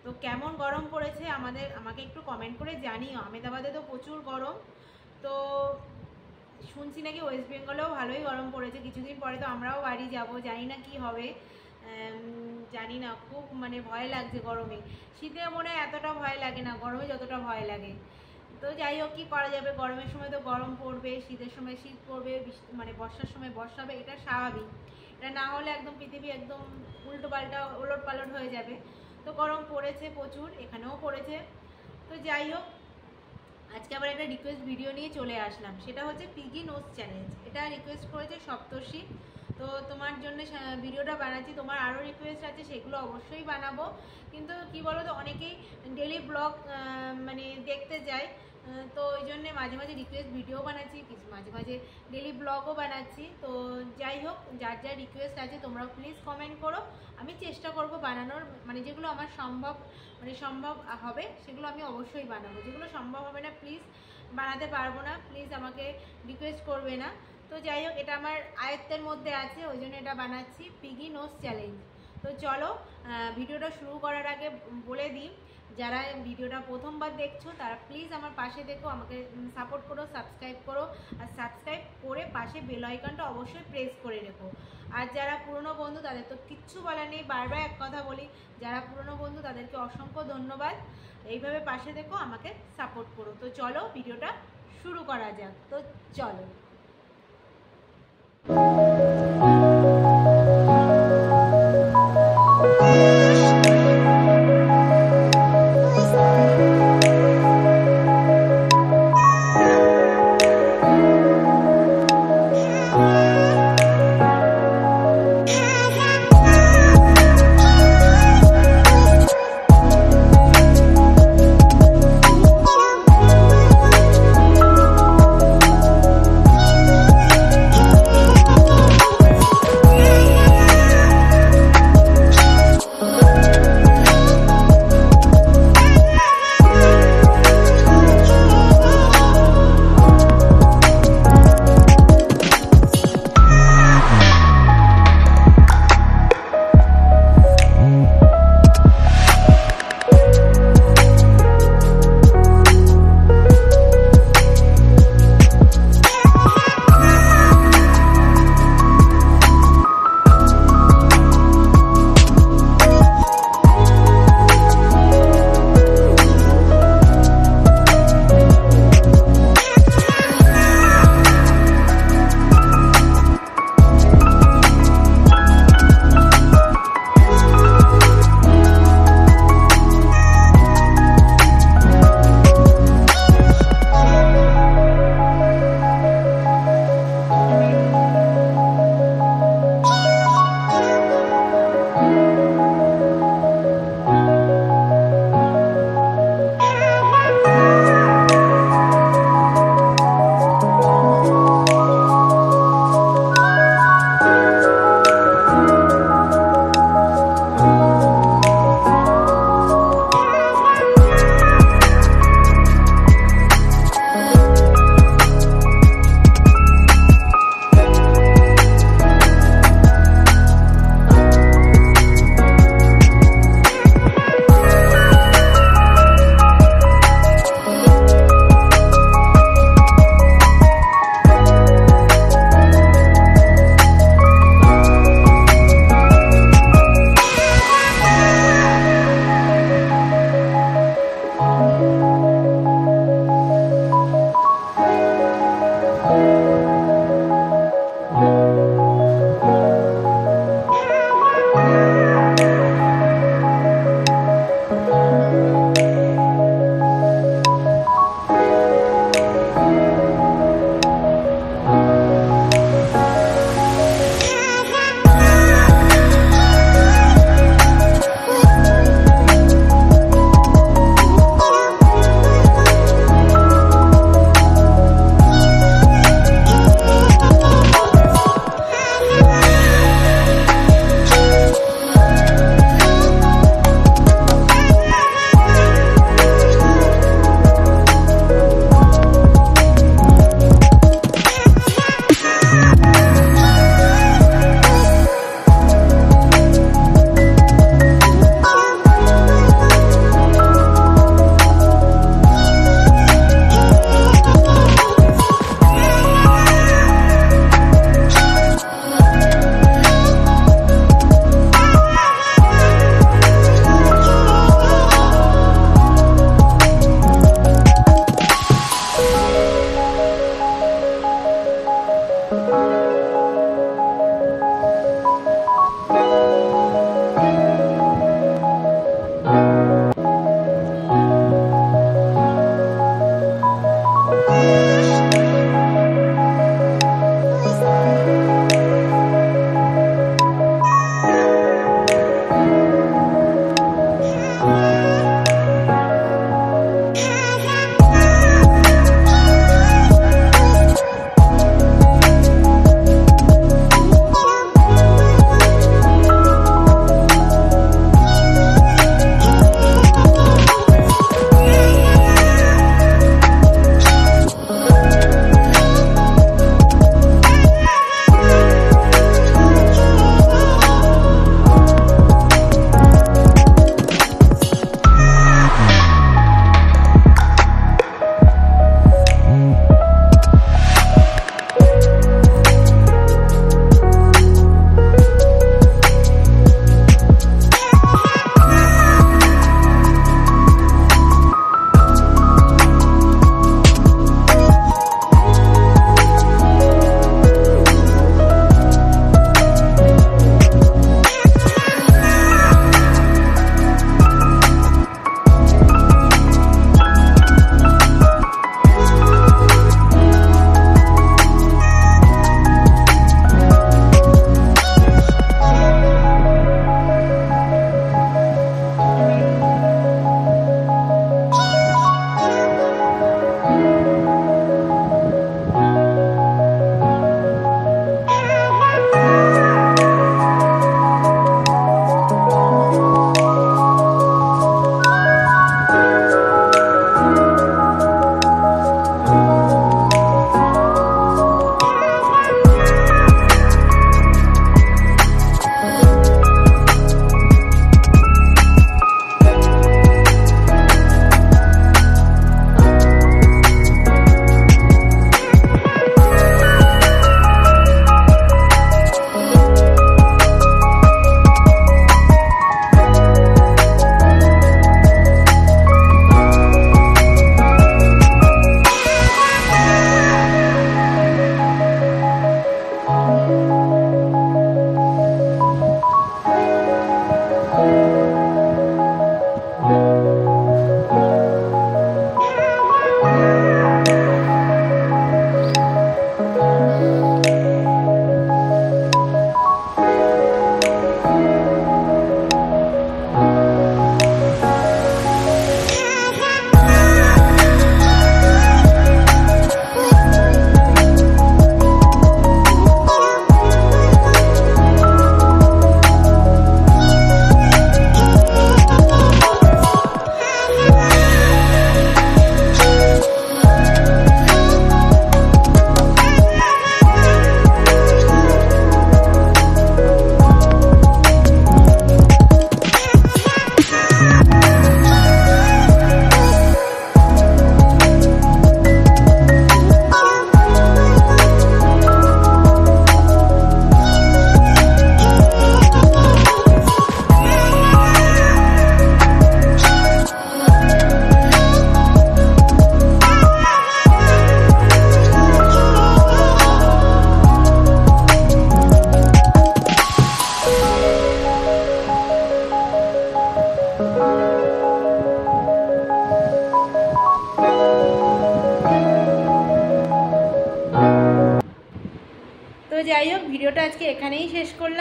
তো কেমন গরম পড়েছে আমাকে একটু কমেন্ট করে জানিও। আহমেদাবাদে তো প্রচুর গরম, তো শুনছি নাকি ওয়েস্ট বেঙ্গলেও ভালোই গরম পড়েছে। কিছুদিন পরে তো আমরাও বাড়ি যাব, জানি না কি হবে, জানি না। খুব মানে ভয় লাগছে গরমে। শীতে মনে হয় এতটা ভয় লাগে না, গরমে যতটা ভয় লাগে। তো যাই হোক, কী করা যাবে, গরমের সময় তো গরম পড়বে, শীতের সময় শীত পড়বে, মানে বর্ষার সময় বর্ষা হবে, এটা স্বাভাবিক। এটা না হলে একদম পৃথিবী একদম উল্টো পাল্টা ওলট পালট হয়ে যাবে। তো গরম পড়েছে প্রচুর, এখানেও পড়েছে। তো যাই হোক, আজকে আবার একটা রিকোয়েস্ট ভিডিও নিয়ে চলে আসলাম, সেটা হচ্ছে পিগি নোজ চ্যালেঞ্জ। এটা রিকোয়েস্ট করেছে সপ্তর্ষি। তো তোমার জন্য ভিডিওটা বানাচ্ছি। তোমার আরও রিকোয়েস্ট আছে, সেগুলো অবশ্যই বানাবো। কিন্তু কি বলো তো, অনেকেই ডেলি ব্লগ মানে দেখতে যায়, তো ওই জন্যে মাঝে মাঝে রিকোয়েস্ট ভিডিও বানাচ্ছি, মাঝে মাঝে ডেলি ব্লগও বানাচ্ছি। তো যাই হোক, যার যা রিকোয়েস্ট আছে তোমরা প্লিজ কমেন্ট করো, আমি চেষ্টা করব বানানোর। মানে যেগুলো আমার সম্ভব হবে সেগুলো আমি অবশ্যই বানাবো। যেগুলো সম্ভব হবে না প্লিজ বানাতে পারবো না, প্লিজ আমাকে রিকোয়েস্ট করবে না। তো যাই হোক, এটা আমার আয়ত্তের মধ্যে আছে, ওই জন্য এটা বানাচ্ছি, পিগি নোজ চ্যালেঞ্জ। তো চলো, ভিডিওটা শুরু করার আগে বলে দিই, যারা ভিডিওটা প্রথমবার দেখছো তারা প্লিজ আমার পাশে দেখো, আমাকে সাপোর্ট করো, সাবস্ক্রাইব করো। আর সাবস্ক্রাইব করে পাশে বেল আইকনটা অবশ্যই প্রেস করে রেখো। আর যারা পুরনো বন্ধু তাদের তো কিচ্ছু বলার নেই, বারবার এক কথা বলি, যারা পুরনো বন্ধু তাদেরকে অসংখ্য ধন্যবাদ। এইভাবে পাশে দেখো, আমাকে সাপোর্ট করো। তো চলো ভিডিওটা শুরু করা যাক। তো চলো।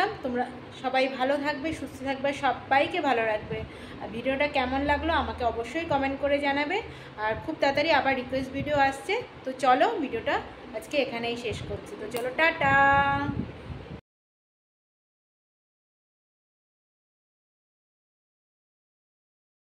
রাখলাম। তোমরা সবাই ভালো থাকবে, সুস্থ থাকবে, সবাইকে ভালো রাখবে। আর ভিডিওটা কেমন লাগলো আমাকে অবশ্যই কমেন্ট করে জানাবে। আর খুব তাড়াতাড়ি আবার রিকোয়েস্ট ভিডিও আসছে। তো চলো ভিডিওটা আজকে এখানেই শেষ করছি। তো চলো, টাটা।